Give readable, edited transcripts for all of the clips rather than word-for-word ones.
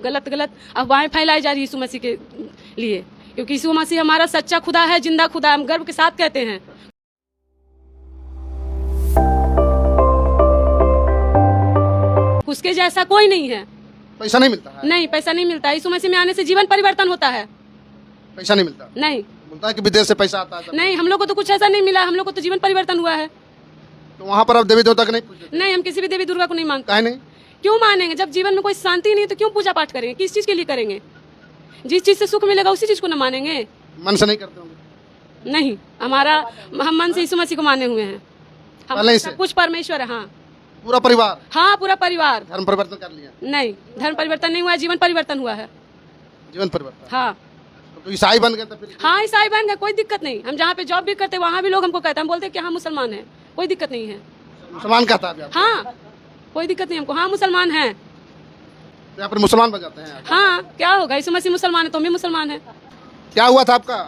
गलत गलत अफवाहें फैलाई जा रही है यीशु मसीह के लिए, क्योंकि यीशु मसीह हमारा सच्चा खुदा है, जिंदा खुदा है, हम गर्व के साथ कहते हैं। उसके जैसा कोई नहीं है। पैसा नहीं मिलता है? नहीं, पैसा नहीं मिलता। यीशु मसीह में आने से जीवन परिवर्तन होता है। पैसा नहीं मिलता? नहीं। बोलता है कि विदेश से पैसा आता है। नहीं, हम लोग को तो कुछ ऐसा नहीं मिला, हम लोग को तो जीवन परिवर्तन हुआ है। तो वहाँ पर अब देवी देवता को नहीं पूछते? नहीं, हम किसी भी देवी दुर्गा को नहीं मानते। काहे नहीं? क्यों मानेंगे? जब जीवन में कोई शांति नहीं तो क्यों पूजा पाठ करेंगे? किस चीज के लिए करेंगे? जिस चीज से सुख मिलेगा उसी चीज को न मानेंगे। मन से नहीं करते होंगे? नहीं, हम मन से यीशु मसीह को माने हुए हैं। हम सब कुछ परमेश्वर है। हाँ, पूरा परिवार? हाँ, पूरा परिवार। धर्म परिवर्तन कर लिया? नहीं, धर्म परिवर्तन नहीं हुआ है, जीवन परिवर्तन हुआ है। जीवन परिवर्तन? हाँ। तो ईसाई बन गए? फिर हाँ, ईसाई बन गए, कोई दिक्कत नहीं। हम जहाँ पे जॉब भी करते वहाँ भी लोग हमको कहते हैं, हम बोलते हैं कि हाँ मुसलमान है, कोई दिक्कत नहीं है। मुसलमान कहता है? हाँ, कोई दिक्कत नहीं हमको। हाँ, मुसलमान है। यहाँ पर मुसलमान बन जाते हैं? हाँ, क्या होगा, यीशु मसीह मुसलमान है तो हम भी मुसलमान है। क्या हुआ था आपका?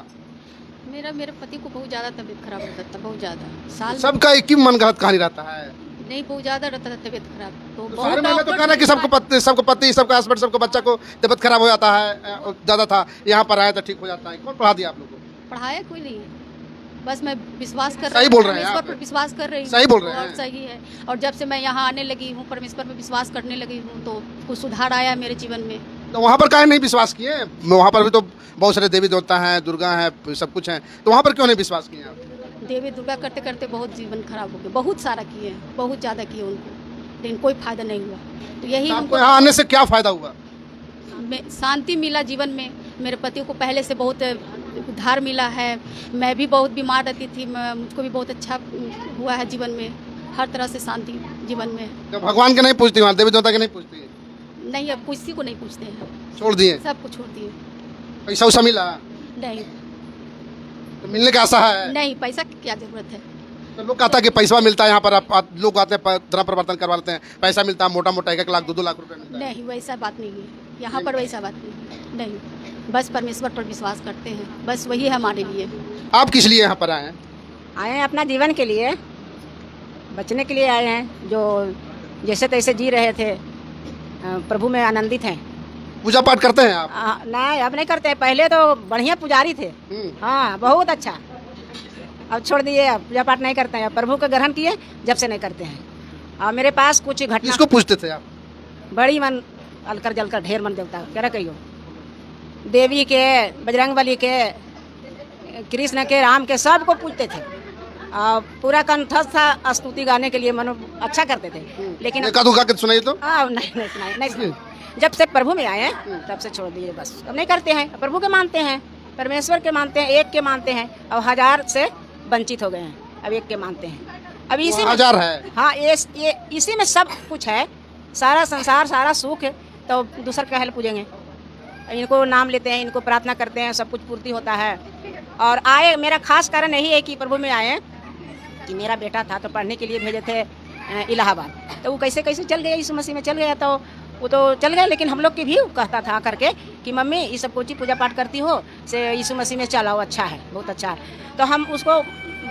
मेरे पति को बहुत ज्यादा तबीयत खराब रहता था, बहुत ज्यादा। साल सबका एक ही मन गलत कहानी रहता है। नहीं, बहुत ज्यादा रहता था तबीयत खराब। तो सारे महिला तो कहना कि सबको पति सबका हस्बैंड सबको बच्चा को तबीयत खराब हो जाता है, ज्यादा था, यहाँ पर आया तो ठीक हो जाता है। कौन पढ़ा दिया आप लोगों को? पढ़ाया कोई नहीं है, बस मैं विश्वास कर सही बोल रहे हैं परमेश्वर आप? पर विश्वास कर रही हूँ। सही बोल रहे हैं? और सही है। और जब से मैं यहाँ आने लगी हूँ, परमेश्वर पर विश्वास करने लगी हूँ, तो कुछ सुधार आया मेरे जीवन में। तो वहाँ पर काहे नहीं विश्वास किए? वहाँ पर भी तो बहुत सारे देवी देवता हैं, दुर्गा है, सब कुछ है, तो वहाँ पर क्यों नहीं विश्वास किए आप? देवी दुर्गा करते करते बहुत जीवन खराब हो गया, बहुत सारा किए, बहुत ज्यादा किए उनको, लेकिन कोई फायदा नहीं हुआ। तो यही आपको यहाँ आने से क्या फायदा हुआ? शांति मिला जीवन में। मेरे पति को पहले से बहुत उद्धार मिला है। मैं भी बहुत बीमार रहती थी, मुझको भी बहुत अच्छा हुआ है जीवन में, हर तरह से शांति जीवन में। तो भगवान के नहीं पूछती, वहाँ देवी देवता के नहीं पूछती? नहीं, अब किसी को नहीं पूछते हैं, छोड़ दिए? सब कुछ छोड़ दिए। पैसा उसा मिला? नहीं। तो मिलने का आशा है? नहीं, पैसा की क्या जरूरत है। तो लोग कहता है कि पैसा मिलता है यहाँ पर, आप लोग आते हैं धर्म परिवर्तन करवा लेते हैं, पैसा मिलता है मोटा मोटा 1 लाख 2 लाख रुपए मिलता है। नहीं, वैसा बात नहीं है यहाँ पर, वैसा बात नहीं। बस परमेश्वर पर विश्वास करते हैं, बस वही है हमारे लिए। आप किस लिए यहाँ पर आए हैं? आए हैं अपना जीवन के लिए, बचने के लिए आए हैं। जो जैसे तैसे जी रहे थे, प्रभु में आनंदित हैं। पूजा पाठ करते हैं आप? नहीं, अब नहीं करते। पहले तो बढ़िया पुजारी थे। हाँ, बहुत अच्छा। अब छोड़ दिए, अब पूजा पाठ नहीं करते हैं। प्रभु का ग्रहण किए, जब से नहीं करते हैं। और मेरे पास कुछ घटना। किसको पूछते थे आप? बड़ी मन अलकर जलकर ढेर मन देवता, क्या कहियो, देवी के, बजरंगबली के, कृष्ण के, राम के, सबको पूछते थे। पूरा कंठस्थ था स्तुति गाने के लिए, मनो अच्छा करते थे। लेकिन गा के सुनाइए तो। नहीं सुनाई। जब से प्रभु में आए तब से छोड़ दिए, बस अब नहीं करते हैं। प्रभु के मानते हैं, परमेश्वर के मानते हैं, एक के मानते हैं। अब 1000 से वंचित हो गए हैं, अब एक के मानते हैं। अब इसी में 1000 है। हाँ, ये इसी में सब कुछ है, सारा संसार, सारा सुख है। तो दूसर का हेल्प पूजेंगे? इनको नाम लेते हैं, इनको प्रार्थना करते हैं, सब कुछ पूर्ति होता है। और आए, मेरा खास कारण यही है कि प्रभु में आए कि मेरा बेटा था तो पढ़ने के लिए भेजे थे इलाहाबाद, तो वो कैसे कैसे चल गया, यीशु मसीह में चल गया। तो वो तो चल गया, लेकिन हम लोग के भी कहता था करके कि मम्मी ये सब कुछ पूजा पाठ करती हो से यीशु मसीह में चलाओ, अच्छा है, बहुत अच्छा है। तो हम उसको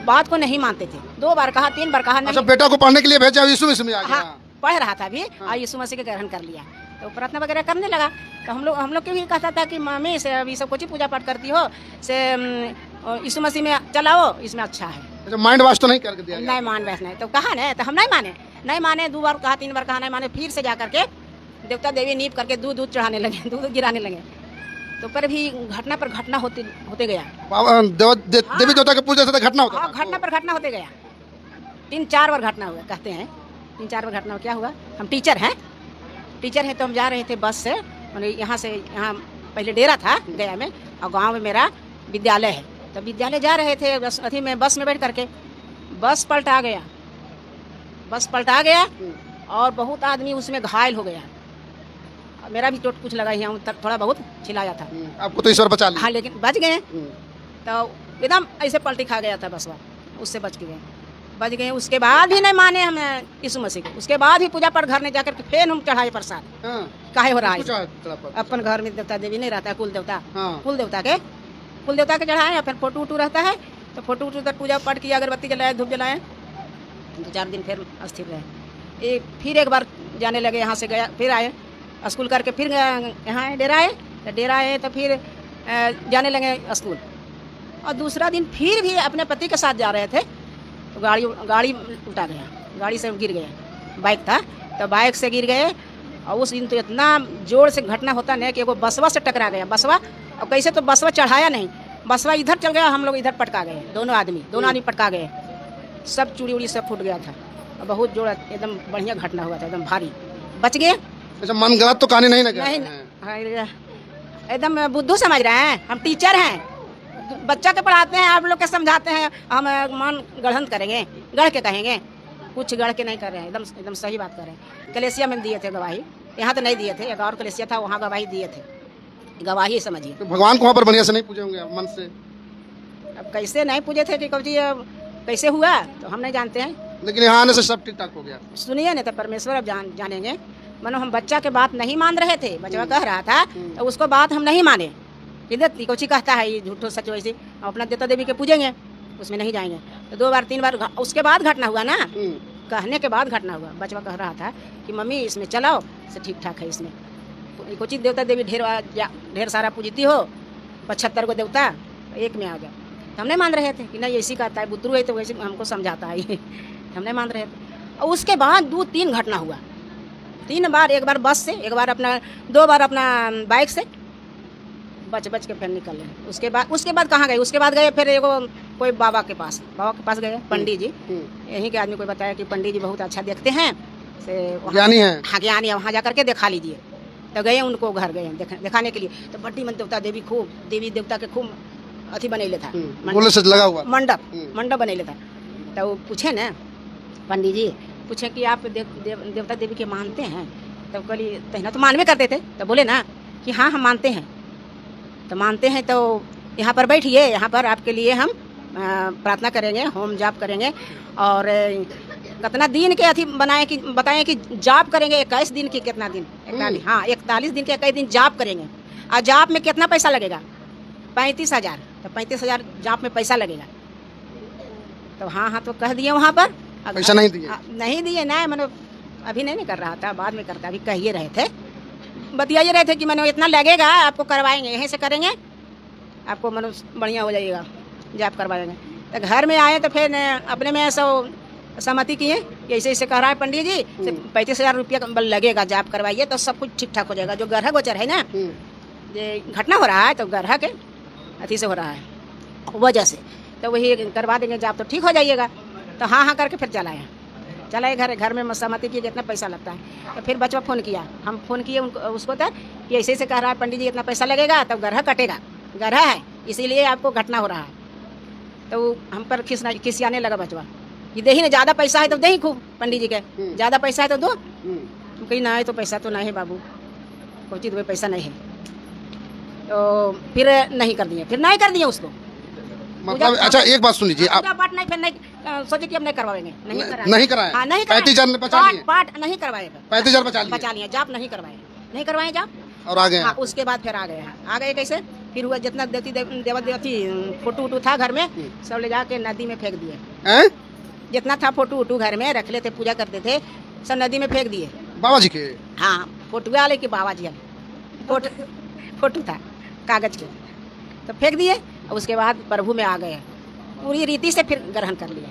बात को नहीं मानते थे। 2 बार कहा, 3 बार कहा, नहीं। अच्छा, बेटा को पढ़ने के लिए भेजा, यीशु मसीह में आ गया? हाँ, पढ़ रहा था अभी, और यीशु मसीह का ग्रहण कर लिया, तो प्रार्थना वगैरह करने लगा। तो हम लोग के भी कहता था कि मम्मी से अभी सब कुछ पूजा पाठ करती हो से यीशु मसीह में चलाओ, इसमें अच्छा है। अच्छा, माइंड वॉश तो नहीं करके दिया? नहीं, मान बैठ नहीं तो कहा ना, तो हम नहीं माने। 2 बार कहा, 3 बार कहा, नहीं माने। फिर से जा करके देवता देवी नीप करके दूध चढ़ाने लगे, दूध गिराने लगे। तो पर भी घटना पर घटना होते गया। देवी देवता के पूजा से घटना होता? हाँ, घटना पर घटना होते गया। 3-4 बार घटना हुआ, कहते हैं 3-4 बार घटना हुआ। क्या हुआ, हम टीचर हैं तो हम जा रहे थे बस से, यहाँ से यहाँ पहले डेरा था गया में, और गांव में मेरा विद्यालय है। तो विद्यालय जा रहे थे, बस में बैठ करके बस पलटा गया और बहुत आदमी उसमें घायल हो गया। मेरा भी चोट कुछ लगा ही, थोड़ा बहुत छिलाया था। आपको तो ईश्वर बचा लिया? हाँ, लेकिन बच गए। तो एकदम ऐसे पलटी खा गया था बसवा, उससे बच गए। उसके बाद भी नहीं माने हम यीशु मसीह को। उसके बाद भी पूजा पाठ घर में जाकर फिर हम चढ़ाए प्रसाद। काहे हो रहा है, अपन घर में देवता देवी नहीं रहता है, कुल देवता के चढ़ाए। फिर फोटो वोटो रहता है, तो फोटो वोटो तक पूजा पाठ किया, अगरबत्ती जलाए, धूप जलाए। 2-4 दिन फिर अस्थिर रहे। फिर एक बार जाने लगे, यहाँ से गया, फिर आए, स्कूल करके फिर यहाँ डेरा आए, तो डेरा आए तो फिर जाने लगे स्कूल। और दूसरा दिन फिर भी अपने पति के साथ जा रहे थे, तो गाड़ी उल्टा गया, गाड़ी से गिर गए, बाइक था तो बाइक से गिर गए। और उस दिन तो इतना जोर से घटना होता नहीं कि वो बसवा से टकरा गया, बसवा। और कैसे तो बसवा चढ़ाया नहीं, बसवा इधर चल गया, हम लोग इधर पटका गए, दोनों आदमी पटका गए, सब चूड़ी उड़ी सब फूट गया था। और बहुत जोर एकदम बढ़िया घटना हुआ था, एकदम भारी, बच गए। अच्छा, मन गलत तो कहानी नहीं ना नहीं, एकदम बुद्धू समझ रहे हैं, हम टीचर हैं, बच्चा के पढ़ाते हैं, आप लोग के समझाते हैं, हम मन गढ़ंत करेंगे, गढ़ के कहेंगे, कुछ गढ़ के नहीं कर रहे हैं, एकदम सही बात कर रहे हैं। कलेसिया में दिए थे गवाही, यहाँ तो नहीं दिए थे, एक और कलेसिया था वहाँ गवाही दिए थे, गवाही समझिए। तो भगवान को वहाँ पर बढ़िया से नहीं पूजे होंगे आप मन से? अब कैसे नहीं पूजे थे कि कभी कैसे हुआ तो हम नहीं जानते हैं, लेकिन यहाँ आने से सब ठीक ठाक हो गया। सुनिए नहीं तो परमेश्वर अब जानेंगे। मानो हम बच्चा के बात नहीं मान रहे थे, बच्चा कह रहा था तो उसको बात हम नहीं माने, कोची कहता है ये झूठो सच वैसे, हम अपना देवता देवी के पूजेंगे, उसमें नहीं जाएंगे। तो 2 बार 3 बार उसके बाद घटना हुआ ना, कहने के बाद घटना हुआ। बचवा कह रहा था कि मम्मी इसमें चलाओ से ठीक ठाक है, इसमें कोची देवता देवी ढेर सारा पूजती हो, 75 को देवता एक में आ गया। तो हम नहीं मान रहे थे कि नहीं ऐसी कहता है, बुद्धरू है तो वैसे हमको समझाता है ये, हम नहीं मान रहे थे। और उसके बाद 2-3 घटना हुआ, 3 बार, एक बार बस से, एक बार अपना, 2 बार अपना बाइक से, बच के फिर निकल गए। उसके बाद कहाँ गए? उसके बाद गए फिर एगो कोई बाबा के पास गए, पंडित जी, यहीं के आदमी को बताया कि पंडित जी बहुत अच्छा देखते हैं, से ज्ञानी है, हाँ ज्ञानी है, वहाँ जा करके दिखा लीजिए। तो गए, उनको घर गए दिखाने के लिए। तो बड्डी मन देवता देवी खूब, देवी देवता के खूब अथी बनेले था, बोले से लगा हुआ मंडप बनेले था। तो वो पूछे ना पंडित जी, पूछे कि आप देवता देवी के मानते हैं? तो कहली तहना तो मानवे करते थे। तो बोले ना कि हाँ हम मानते हैं। तो मानते हैं तो यहाँ पर बैठिए, यहाँ पर आपके लिए हम प्रार्थना करेंगे, होम जाप करेंगे। और कितना दिन के अथी बताएं कि जाप करेंगे 21 दिन की, कितना दिन? 41 दिन के 21 दिन जाप करेंगे। और जाप में कितना पैसा लगेगा? 35,000। तो 35,000 जाप में पैसा लगेगा। तो हाँ तो कह दिए वहाँ पर। पैसा नहीं दिए? नहीं दिए ना, मतलब अभी नहीं कर रहा था, बाद में करता, अभी कहिए रहे थे, बतियाइए रहे थे कि मैंने इतना लगेगा, आपको करवाएंगे, यहीं से करेंगे, आपको मनो बढ़िया हो जाएगा, जाप करवाएंगे। तो घर में आए तो फिर अपने में सहमति किए, ऐसे ऐसे कह रहा है पंडित जी, 35,000 रुपया लगेगा, जाप करवाइए तो सब कुछ ठीक ठाक हो जाएगा। जो गर्हा गोचर है ना, ये घटना हो रहा है तो गर्हा के अथी से हो रहा है वजह से, तो वही करवा देंगे, जाप तो ठीक हो जाइएगा। तो हाँ करके फिर चलाए घर में सहमति की कितना पैसा लगता है। तो फिर बचवा फ़ोन किया, हम फ़ोन किए उसको तक कि ऐसे ऐसे कह रहा है पंडित जी, इतना पैसा लगेगा, तब गर्हा कटेगा, गर्हा है इसीलिए आपको घटना हो रहा है। तो हम पर खिसियाने लगा बचवा कि दे ही ना, ज़्यादा पैसा है तो दे ही खूब, पंडित जी के ज़्यादा पैसा है तो दो। कहीं ना है तो पैसा तो नहीं है बाबू, कोई चीज़ पैसा नहीं है। तो फिर नहीं कर दिए उसको। मतलब अच्छा एक बात सुन लीजिए, आप पाठ नहीं, फिर नहीं सोचे कि अब नहीं करवाएंगे, नहीं कराए। हाँ, नहीं 35,000 बचा लिए, पाठ नहीं करवाए, 35,000 बचा लिए, जाप नहीं करवाए जाप। और आ गए। हाँ, उसके बाद फिर आ गए कैसे? फिर हुआ जितना देवती फोटो था घर में, सब ले जाके नदी में फेंक दिए। जितना था फोटो घर में रख लेते, पूजा करते थे, सब नदी में फेंक दिए। बाबा जी के? हाँ, फोटो वाले की बाबा जी फोटो था कागज के, तो फेंक दिए। उसके बाद प्रभु में आ गए, पूरी रीति से फिर ग्रहण कर लिया।